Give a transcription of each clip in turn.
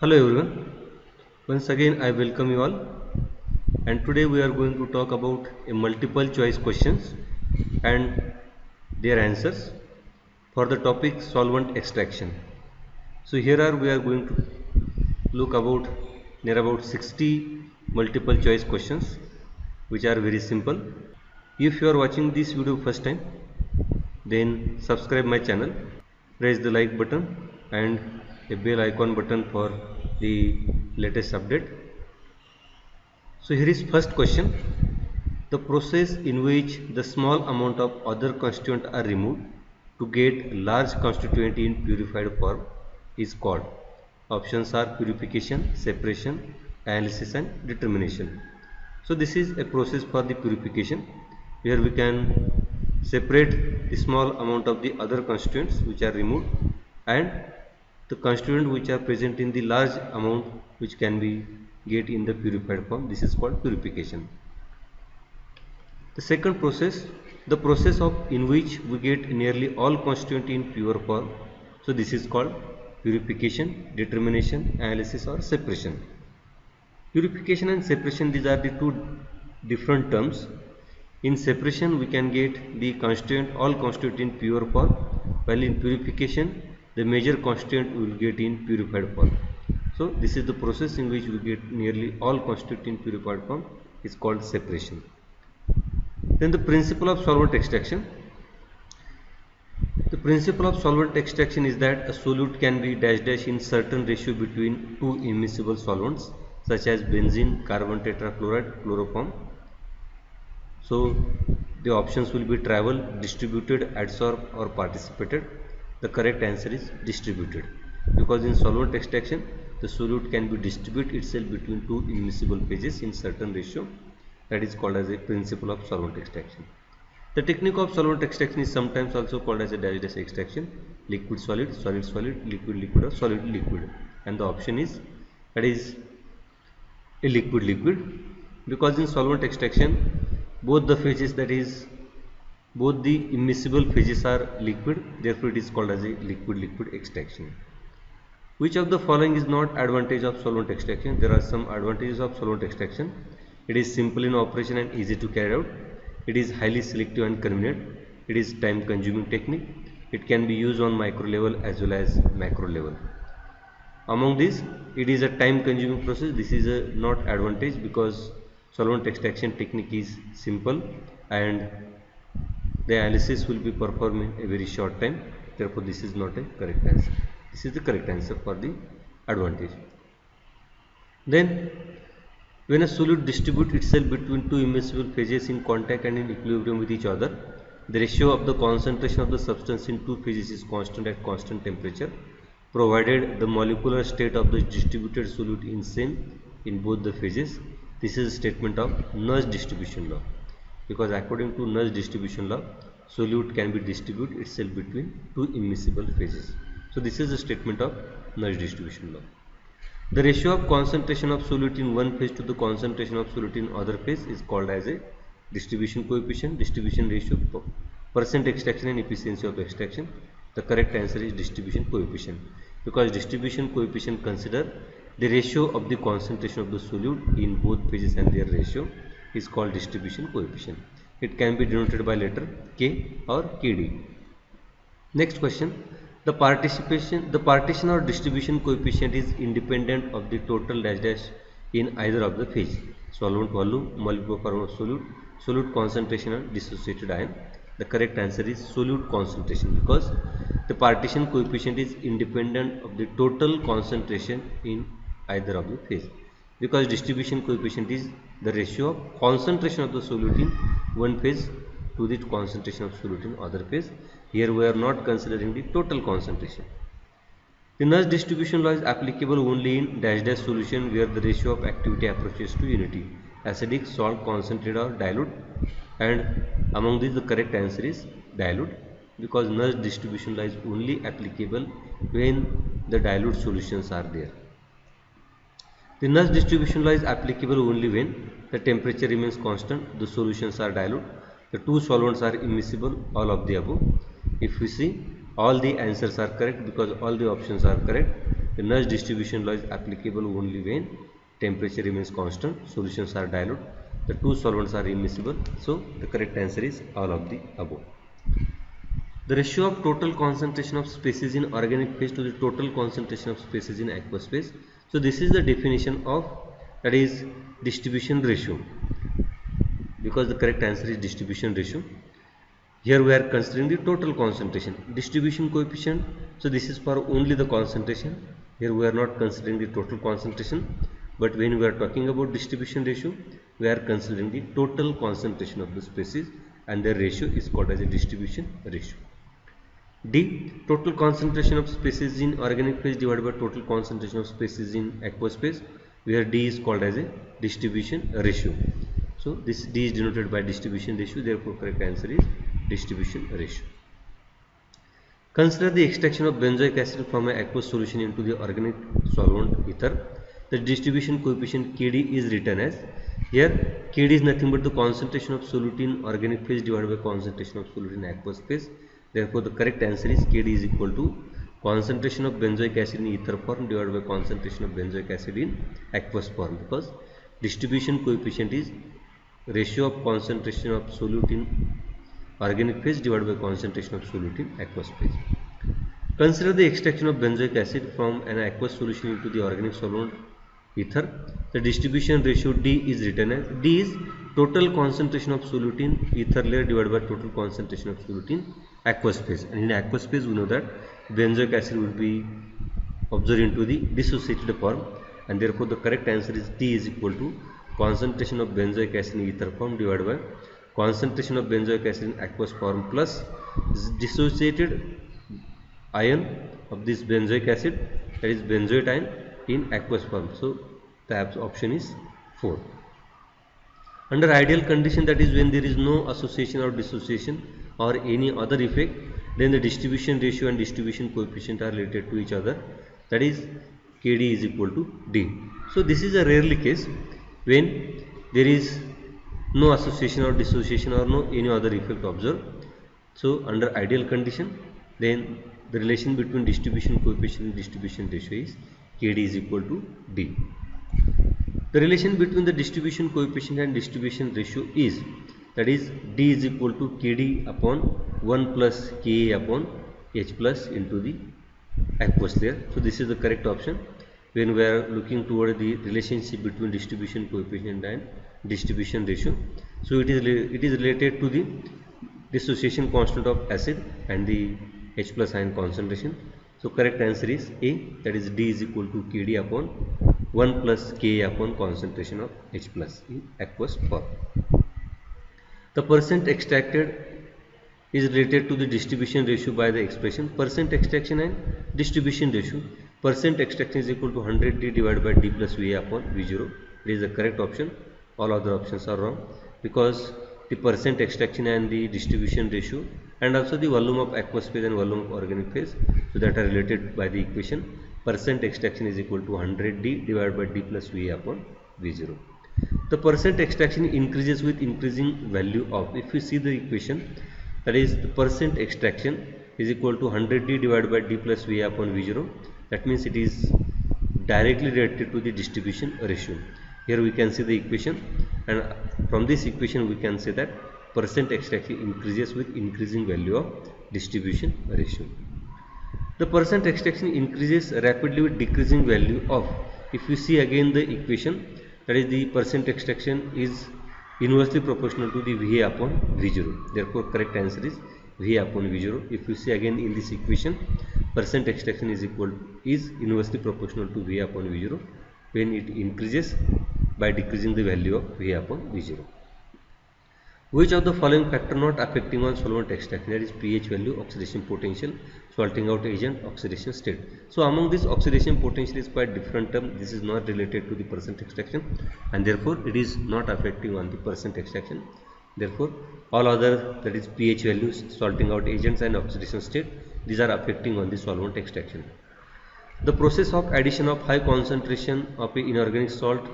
Hello everyone, once again I welcome you all, and today we are going to talk about a multiple choice questions and their answers for the topic solvent extraction. So here are we are going to look about near about 60 multiple choice questions which are very simple. If you are watching this video first time, then subscribe my channel, press the like button and a bell icon button for the latest update. So here is first question. The process in which the small amount of other constituent are removed to get large constituent in purified form is called. Options are purification, separation, analysis and determination. So this is a process for the purification where we can separate the small amount of the other constituents which are removed and the constituent which are present in the large amount which can be get in the purified form. This is called purification. The second process, the process of in which we get nearly all constituent in pure form. So this is called purification, determination, analysis or separation. Purification and separation, these are the two different terms. In separation we can get the constituent, all constituent in pure form, while in purification the major constituent we will get in purified form. So this is the process in which we get nearly all constituent in purified form is called separation. Then the principle of solvent extraction. The principle of solvent extraction is that a solute can be dash dash in certain ratio between two immiscible solvents such as benzene, carbon tetrachloride, chloroform. So the options will be travel, distributed, adsorb or participated. The correct answer is distributed, because in solvent extraction the solute can be distribute itself between two immiscible phases in certain ratio. That is called as a principle of solvent extraction. The technique of solvent extraction is sometimes also called as a dash dash extraction, liquid solid, solid solid, liquid liquid or solid liquid, and the option is that is a liquid liquid, because in solvent extraction both the phases, that is both the immiscible phases are liquid, therefore it is called as a liquid liquid extraction. Which of the following is not advantage of solvent extraction? There are some advantages of solvent extraction. It is simple in operation and easy to carry out. It is highly selective and convenient. It is time consuming technique. It can be used on micro level as well as macro level. Among these, it is a time consuming process. This is a not advantage because solvent extraction technique is simple and the analysis will be performed in a very short time. Therefore, this is not a correct answer. This is the correct answer for the advantage. Then, when a solute distributes itself between two immiscible phases in contact and in equilibrium with each other, the ratio of the concentration of the substance in two phases is constant at constant temperature, provided the molecular state of the distributed solute is same in both the phases. This is a statement of Nernst distribution law, because according to Nernst distribution law, solute can be distribute itself between two immiscible phases. So this is a statement of Nernst distribution law. The ratio of concentration of solute in one phase to the concentration of solute in other phase is called as a distribution coefficient, distribution ratio, percent extraction and efficiency of extraction. The correct answer is distribution coefficient, because distribution coefficient consider the ratio of the concentration of the solute in both phases and their ratio is called distribution coefficient. It can be denoted by letter K or KD. Next question. The partition or distribution coefficient is independent of the total dash dash in either of the phase. Solvent volume, molecular formula of solute, solute concentration and dissociated ion. The correct answer is solute concentration, because the partition coefficient is independent of the total concentration in either of the phase, because distribution coefficient is the ratio of concentration of the solute in one phase to the concentration of solute in other phase. Here we are not considering the total concentration. The Nernst distribution law is applicable only in dash dash solution where the ratio of activity approaches to unity, acidic, salt, concentrate or dilute, and among these the correct answer is dilute, because Nernst distribution law is only applicable when the dilute solutions are there. The Nernst distribution law is applicable only when the temperature remains constant, the solutions are dilute, the two solvents are immiscible, all of the above. If we see, all the answers are correct because all the options are correct. The Nash distribution law is applicable only when temperature remains constant, solutions are dilute, the two solvents are immiscible. So the correct answer is all of the above. The ratio of total concentration of species in organic phase to the total concentration of species in aqueous phase. So this is the definition of, that is, distribution ratio, because the correct answer is distribution ratio. Here we are considering the total concentration. Distribution coefficient, so this is for only the concentration. Here we are not considering the total concentration, but when we are talking about distribution ratio, we are considering the total concentration of the species, and their ratio is called as a distribution ratio. D, total concentration of species in organic phase divided by total concentration of species in aqueous phase, where D is called as a distribution ratio. So this D is denoted by distribution ratio, therefore correct answer is distribution ratio. Consider the extraction of benzoic acid from an aqueous solution into the organic solvent ether. The distribution coefficient Kd is written as, here Kd is nothing but the concentration of solute in organic phase divided by concentration of solute in aqueous phase. Therefore the correct answer is Kd is equal to concentration of benzoic acid in ether form divided by concentration of benzoic acid in aqueous form, because distribution coefficient is ratio of concentration of solute in organic phase divided by concentration of solute in aqueous phase. Consider the extraction of benzoic acid from an aqueous solution into the organic solvent ether. The distribution ratio D is written as, D is total concentration of solute in ether layer divided by total concentration of solute in aqueous phase. And in aqueous phase we know that benzoic acid will be absorbed into the dissociated form, and therefore the correct answer is D is equal to concentration of benzoic acid in ether form divided by concentration of benzoic acid in aqueous form plus dissociated ion of this benzoic acid, that is benzoate ion, in aqueous form. So the option is 4. Under ideal condition, that is when there is no association or dissociation or any other effect, then the distribution ratio and distribution coefficient are related to each other, that is Kd is equal to D. So this is a rarely case when there is no association or dissociation or no any other effect observed. So under ideal condition, then the relation between distribution coefficient and distribution ratio is Kd is equal to D. The relation between the distribution coefficient and distribution ratio is, that is D is equal to Kd upon 1 plus Ka upon H plus into the aqueous layer. So this is the correct option when we are looking toward the relationship between distribution coefficient and distribution ratio. So it is related to the dissociation constant of acid and the H plus ion concentration. So correct answer is A, that is D is equal to Kd upon 1 plus Ka upon concentration of H plus in aqueous form. The percent extracted is related to the distribution ratio by the expression percent extraction and distribution ratio. Percent extraction is equal to 100D divided by D plus Va upon V0. It is the correct option. All other options are wrong, because the percent extraction and the distribution ratio and also the volume of aqueous phase and volume of organic phase, so that are related by the equation percent extraction is equal to 100D divided by D plus Va upon V0. The percent extraction increases with increasing value of, if you see the equation, that is the percent extraction is equal to 100D divided by D plus Va upon V0. That means it is directly related to the distribution ratio. Here we can see the equation, and from this equation we can say that percent extraction increases with increasing value of distribution ratio. The percent extraction increases rapidly with decreasing value of, if you see again the equation, that is the percent extraction is inversely proportional to the Va upon V0. Therefore correct answer is Va upon V0. If you see again in this equation, percent extraction is inversely proportional to Va upon V0 when it increases by decreasing the value of Va upon V0. Which of the following factor not affecting on solvent extraction, that is pH value, oxidation potential, salting out agent, oxidation state. So among this, oxidation potential is quite different term. This is not related to the percent extraction, and therefore it is not affecting on the percent extraction. Therefore all other, that is pH values, salting out agents and oxidation state, these are affecting on the solvent extraction. The process of addition of high concentration of an inorganic salt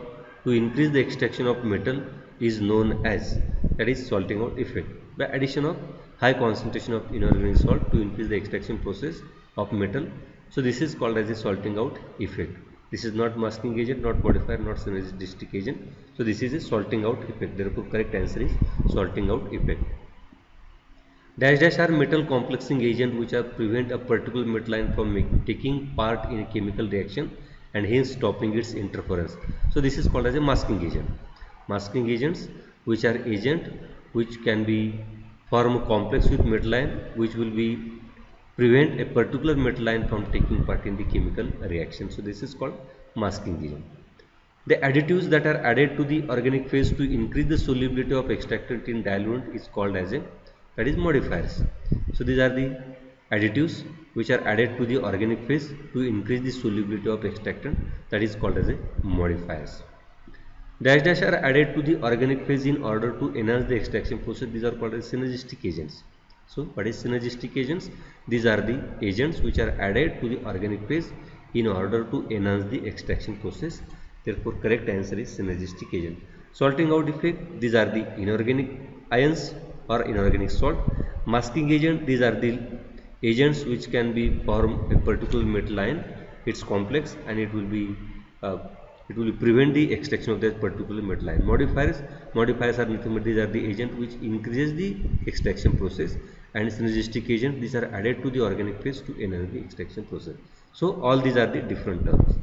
to increase the extraction of metal is known as, that is salting out effect. By addition of high concentration of inorganic salt to increase the extraction process of metal, So this is called as a salting out effect. This is not masking agent, not modifier, not synergistic agent. So this is a salting out effect. Therefore correct answer is salting out effect. Dash dash are metal complexing agent which are prevent a particular metal line from taking part in a chemical reaction and hence stopping its interference. So this is called as a masking agent. Masking agents which are agent which can be form complex with metal line which will be prevent a particular metal line from taking part in the chemical reaction. So this is called masking agent. The additives that are added to the organic phase to increase the solubility of extractant in diluent is called as a that is modifiers. So these are the additives which are added to the organic phase to increase the solubility of extractant, that is called as a modifiers. Dash dash are added to the organic phase in order to enhance the extraction process. These are called as synergistic agents. So what is synergistic agents? These are the agents which are added to the organic phase in order to enhance the extraction process. Therefore correct answer is synergistic agent. Salting out effect, these are the inorganic ions or inorganic salt. Masking agent, these are the agents which can be form a particular metal ion. It's complex and it will prevent the extraction of that particular metal ion. Modifiers are nothing but these are the agent which increases the extraction process, and synergistic agent, these are added to the organic phase to enhance the extraction process. So all these are the different terms.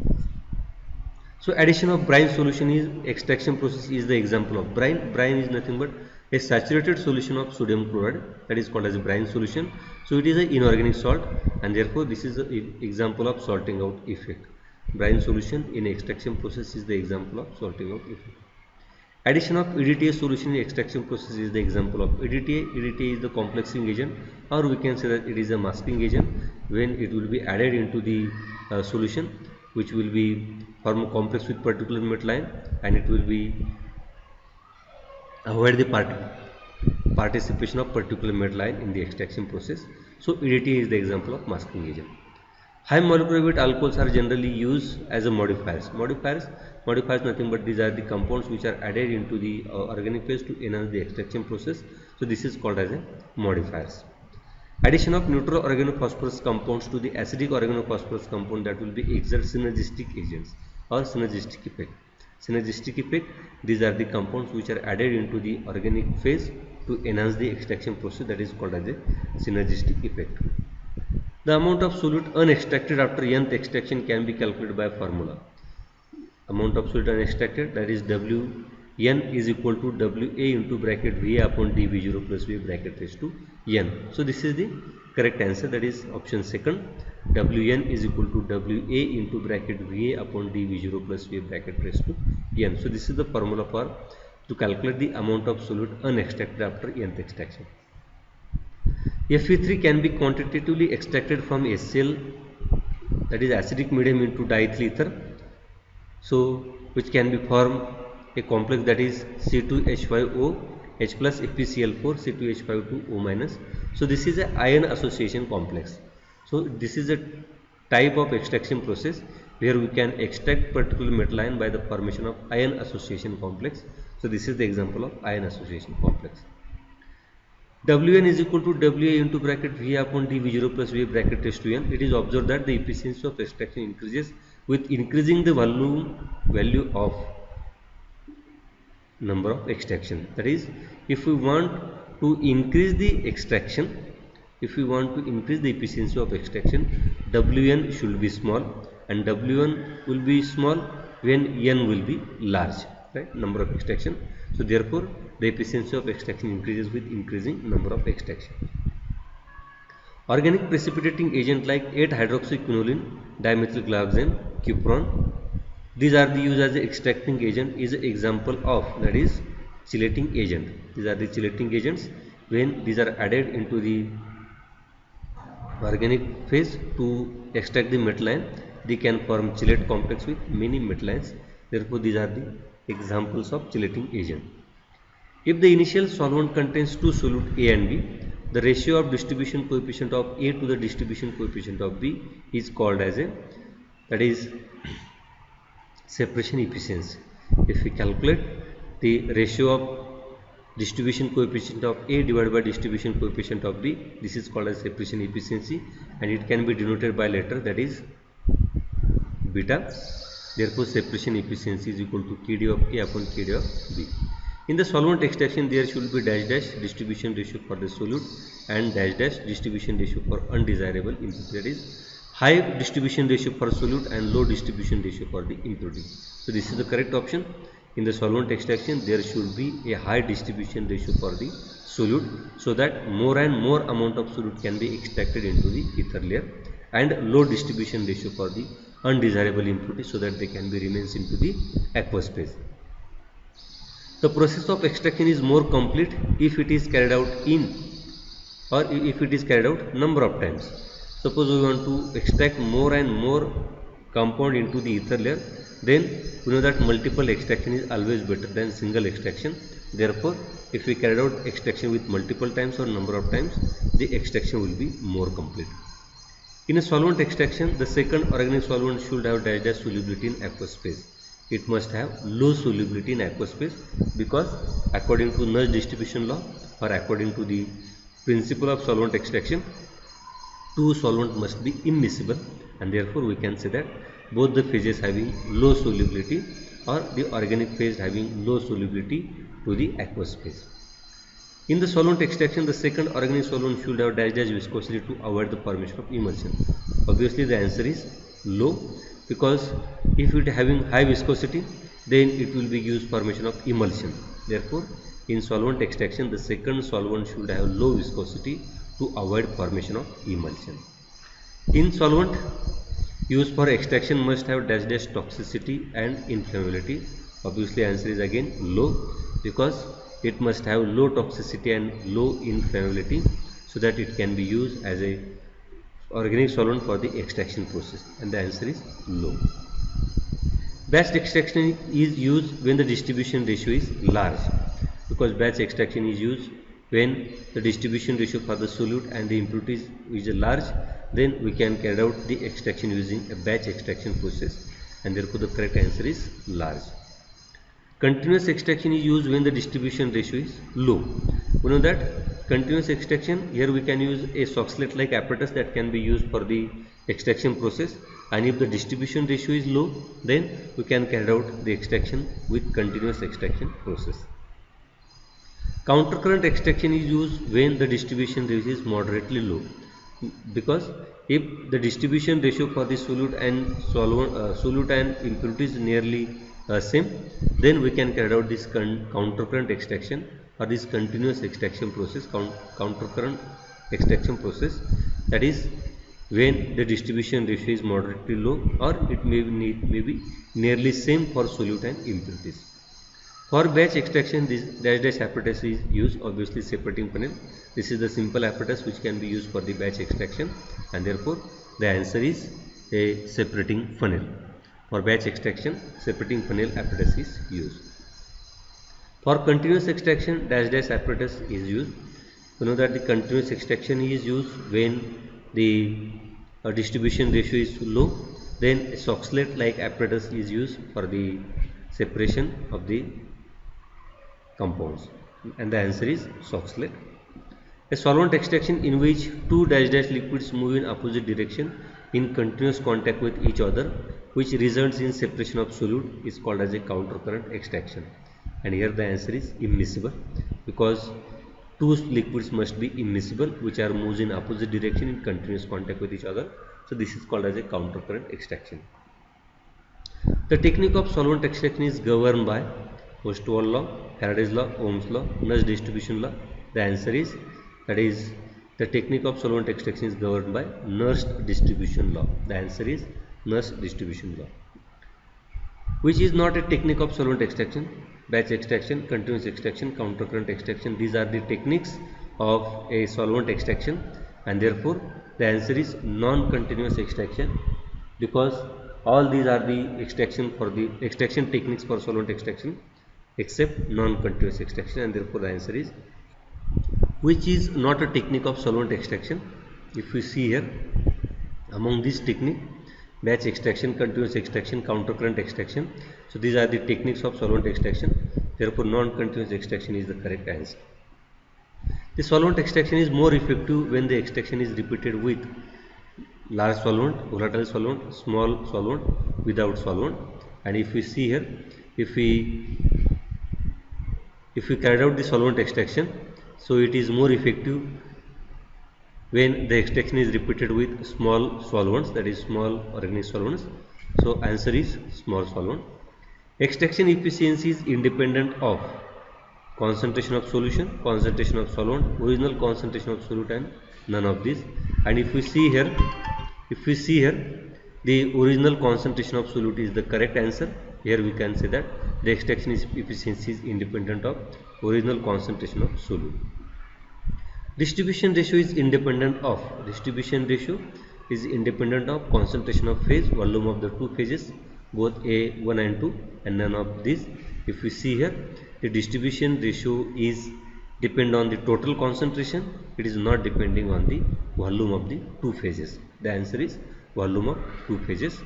So addition of brine solution is extraction process is the example of brine. Brine is nothing but a saturated solution of sodium chloride, that is called as a brine solution. So it is an inorganic salt and therefore this is an example of salting out effect. Brine solution in extraction process is the example of salting out effect. Addition of EDTA solution in extraction process is the example of EDTA. EDTA is the complexing agent, or we can say that it is a masking agent when it will be added into the solution which will be form complex with particular metal line and it will be avoid the participation of particular metal line in the extraction process. So EDTA is the example of masking agent. High molecular weight alcohols are generally used as a modifiers. Modifiers nothing but these are the compounds which are added into the organic phase to enhance the extraction process. So this is called as a modifiers. Addition of neutral organophosphorus compounds to the acidic organophosphorus compound, that will be exert synergistic agents or synergistic effect. Synergistic effect, these are the compounds which are added into the organic phase to enhance the extraction process, that is called as a synergistic effect. The amount of solute unextracted after nth extraction can be calculated by a formula. Amount of solute unextracted, that is Wn is equal to Wa into bracket Va upon dV0 plus Va bracket raised to n. So this is the correct answer, that is option second. Wn is equal to Wa into bracket Va upon dV0 plus Va bracket raised to n. So this is the formula for to calculate the amount of solute unextracted after nth extraction. Fe3 can be quantitatively extracted from HCl, that is acidic medium, into diethyl ether, so which can be formed a complex, that is C2H5O H plus FeCl4 C2H5O minus. So this is an ion association complex. So this is a type of extraction process where we can extract particular metal ion by the formation of ion association complex. So this is the example of ion association complex. Wn is equal to Wa into bracket Va upon dV0 plus Va bracket raised to n. It is observed that the efficiency of extraction increases with increasing the value of number of extraction. That is, if we want to increase the extraction, if we want to increase the efficiency of extraction, Wn should be small, and W1 will be small when n will be large, right? Number of extraction. So therefore the efficiency of extraction increases with increasing number of extraction. Organic precipitating agent like 8-hydroxyquinoline, dimethylglyoxane, cupron, these are the used as a extracting agent, is an example of, that is chelating agent. These are the chelating agents when these are added into the organic phase to extract the metal ion, they can form chelate complex with many metal ions. Therefore these are the examples of chelating agent. If the initial solvent contains two solute A and B, the ratio of distribution coefficient of A to the distribution coefficient of B is called as a, that is separation efficiency. If we calculate the ratio of distribution coefficient of A divided by distribution coefficient of B. This is called as separation efficiency, and it can be denoted by letter, that is beta. Therefore separation efficiency is equal to Kd of A upon Kd of B. In the solvent extraction, there should be dash dash distribution ratio for the solute and dash dash distribution ratio for undesirable impurity, that is high distribution ratio for solute and low distribution ratio for the impurity. So this is the correct option. In the solvent extraction, there should be a high distribution ratio for the solute, so that more and more amount of solute can be extracted into the ether layer, and low distribution ratio for the undesirable impurity, so that they can be remains into the aqueous phase. The process of extraction is more complete if it is carried out in, or if it is carried out number of times. Suppose we want to extract more and more compound into the ether layer, then we know that multiple extraction is always better than single extraction. Therefore, if we carry out extraction with multiple times or number of times, the extraction will be more complete. In a solvent extraction, the second organic solvent should have dash dash solubility in aqueous phase. It must have low solubility in aqueous phase, because according to Nernst distribution law, or according to the principle of solvent extraction, two solvents must be immiscible, and therefore we can say that both the phases having low solubility, or the organic phase having low solubility to the aqueous phase. In the solvent extraction, the second organic solvent should have dash dash viscosity to avoid the formation of emulsion. Obviously the answer is low, because if it having high viscosity, then it will be used formation of emulsion. Therefore, in solvent extraction, the second solvent should have low viscosity to avoid formation of emulsion. In solvent used for extraction must have dash dash toxicity and inflammability. Obviously answer is again low, because it must have low toxicity and low inflammability, so that it can be used as a organic solvent for the extraction process, and the answer is low. Batch extraction is used when the distribution ratio is large, because batch extraction is used when the distribution ratio for the solute and the impurities is large. Then we can carry out the extraction using a batch extraction process, and therefore the correct answer is large. Continuous extraction is used when the distribution ratio is low. We know that continuous extraction, here we can use a Soxhlet like apparatus that can be used for the extraction process, and if the distribution ratio is low, then we can carry out the extraction with continuous extraction process. Countercurrent extraction is used when the distribution ratio is moderately low, because if the distribution ratio for the solute and impurity is nearly same, then we can carry out this countercurrent extraction, or this continuous extraction process, countercurrent extraction process, that is when the distribution ratio is moderately low, or it may be nearly same for solute and impurities. For batch extraction, this dash dash apparatus is used, obviously separating funnel. This is the simple apparatus which can be used for the batch extraction, and therefore the answer is a separating funnel. For batch extraction, separating funnel apparatus is used. For continuous extraction, dash dash apparatus is used. You know that the continuous extraction is used when the distribution ratio is low. Then a Soxhlet like apparatus is used for the separation of the compounds, and the answer is Soxhlet. A solvent extraction in which two dash dash liquids move in opposite direction in continuous contact with each other, which results in separation of solute, is called as a countercurrent extraction. And here the answer is immiscible, because two liquids must be immiscible which are moves in opposite direction in continuous contact with each other. So this is called as a countercurrent extraction. The technique of solvent extraction is governed by Westphal law, Faraday's law, Ohm's law, Nernst distribution law. The answer is, that is, the technique of solvent extraction is governed by Nernst distribution law. The answer is Nernst distribution law. Which is not a technique of solvent extraction? Batch extraction, continuous extraction, countercurrent extraction. These are the techniques of a solvent extraction, and therefore the answer is non-continuous extraction, because all these are the extraction techniques for solvent extraction except non-continuous extraction, and therefore the answer is, which is not a technique of solvent extraction. If we see here, among these technique, batch extraction, continuous extraction, countercurrent extraction, so these are the techniques of solvent extraction. Therefore, non-continuous extraction is the correct answer. The solvent extraction is more effective when the extraction is repeated with large solvent, volatile solvent, small solvent, without solvent. And if we see here, if we carried out the solvent extraction, so it is more effective when the extraction is repeated with small solvents, that is small organic solvents. So answer is small solvent. Extraction efficiency is independent of concentration of solution, concentration of solvent, original concentration of solute, and none of these. And if we see here, the original concentration of solute is the correct answer. Here we can say that the extraction efficiency is independent of original concentration of solute. Distribution ratio is independent of concentration of phase, volume of the two phases, both A1 and 2, and none of these. If we see here, the distribution ratio is depend on the total concentration. It is not depending on the volume of the two phases. The answer is volume of two phases.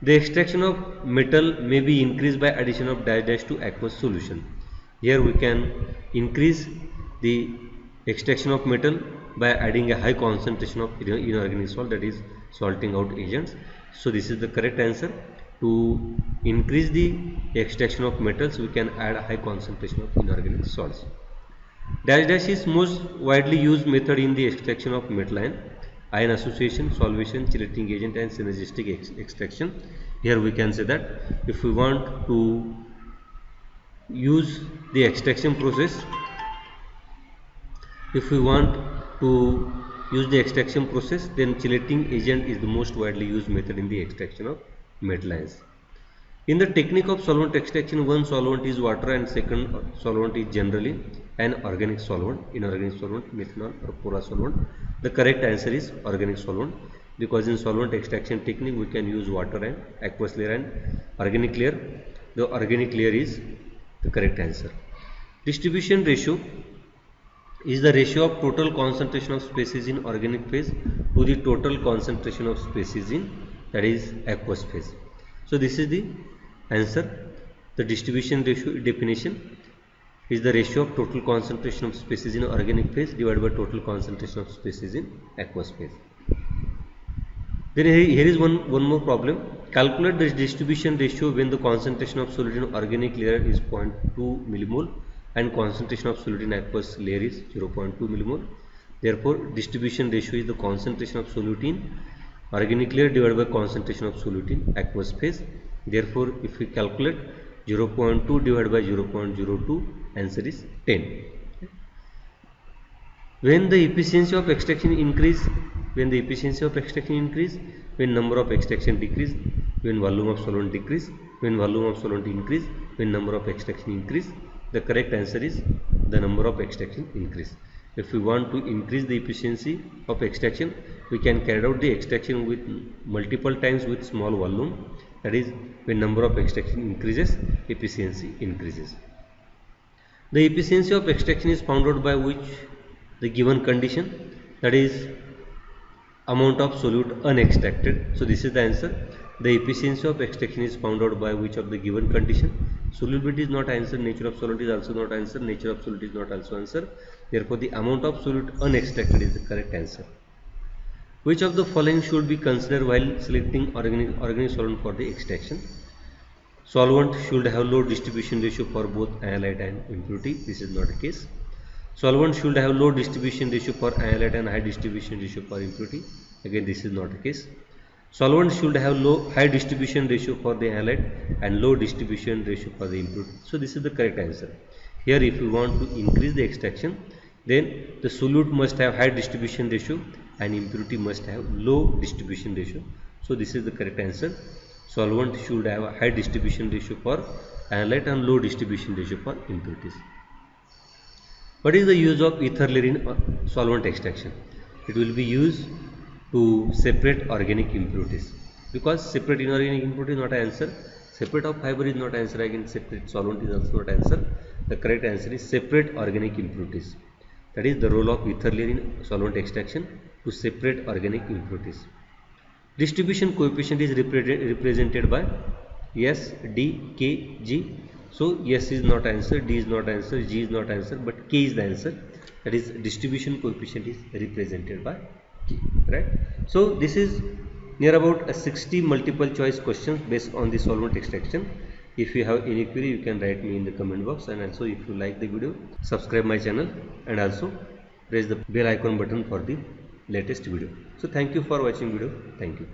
The extraction of metal may be increased by addition of dash to aqueous solution. Here we can increase the extraction of metal by adding a high concentration of inorganic salt, that is salting out agents. So this is the correct answer. To increase the extraction of metals, we can add a high concentration of inorganic salts. Dash is most widely used method in the extraction of metal ion association, solvation, chelating agent, and synergistic extraction. Here we can say that if we want to use the extraction process, then chelating agent is the most widely used method in the extraction of metal ions. In the technique of solvent extraction, one solvent is water and second solvent is generally an organic solvent, inorganic solvent, methanol or porous solvent. The correct answer is organic solvent, because in solvent extraction technique we can use water and aqueous layer and organic layer. The organic layer is the correct answer. Distribution ratio is the ratio of total concentration of species in organic phase to the total concentration of species in, that is, aqueous phase. So this is the answer. The distribution ratio definition is the ratio of total concentration of species in organic phase divided by total concentration of species in aqueous phase. Then here is one more problem. Calculate the distribution ratio when the concentration of solute in organic layer is 0.2 millimole and concentration of solute in aqueous layer is 0.2 millimole. Therefore, distribution ratio is the concentration of solute in organic layer divided by concentration of solute in aqueous phase. Therefore, if we calculate 0.2 divided by 0.02, answer is 10. When the efficiency of extraction increase, when number of extraction decrease, when volume of solvent decrease, when volume of solvent increase, when number of extraction increase, the correct answer is the number of extraction increase. If we want to increase the efficiency of extraction, we can carry out the extraction with multiple times with small volume, that is, when number of extraction increases, efficiency increases. The efficiency of extraction is found out by which the given condition, that is amount of solute unextracted. So this is the answer. The efficiency of extraction is found out by which of the given condition. Solubility is not answer, nature of solvent is also not answer, nature of solute is not also answer. Therefore, the amount of solute unextracted is the correct answer. Which of the following should be considered while selecting organic solvent for the extraction? Solvent should have low distribution ratio for both iolite and impurity. This is not the case. Solvent should have low distribution ratio for iolite and high distribution ratio for impurity. Again, this is not the case. Solvent should have high distribution ratio for the iolite and low distribution ratio for the impurity. So this is the correct answer. Here, if you want to increase the extraction, then the solute must have high distribution ratio and impurity must have low distribution ratio. So this is the correct answer. Solvent should have a high distribution ratio for iolite and low distribution ratio for impurities. What is the use of ether layer in solvent extraction? It will be used to separate organic impurities, because separate inorganic impurity is not an answer, separate of fiber is not answer, again separate solvent is also not answer. The correct answer is separate organic impurities. That is the role of ether layer in solvent extraction, to separate organic impurities. Distribution coefficient is represented by S, D, K, G. So yes is not answer, D is not answer, G is not answer, but K is the answer. That is, distribution coefficient is represented by K, right? So this is near about a 60 multiple choice questions based on the solvent extraction. If you have any query, you can write me in the comment box, and also if you like the video, subscribe my channel and also press the bell icon button for the latest video. So thank you for watching video. Thank you.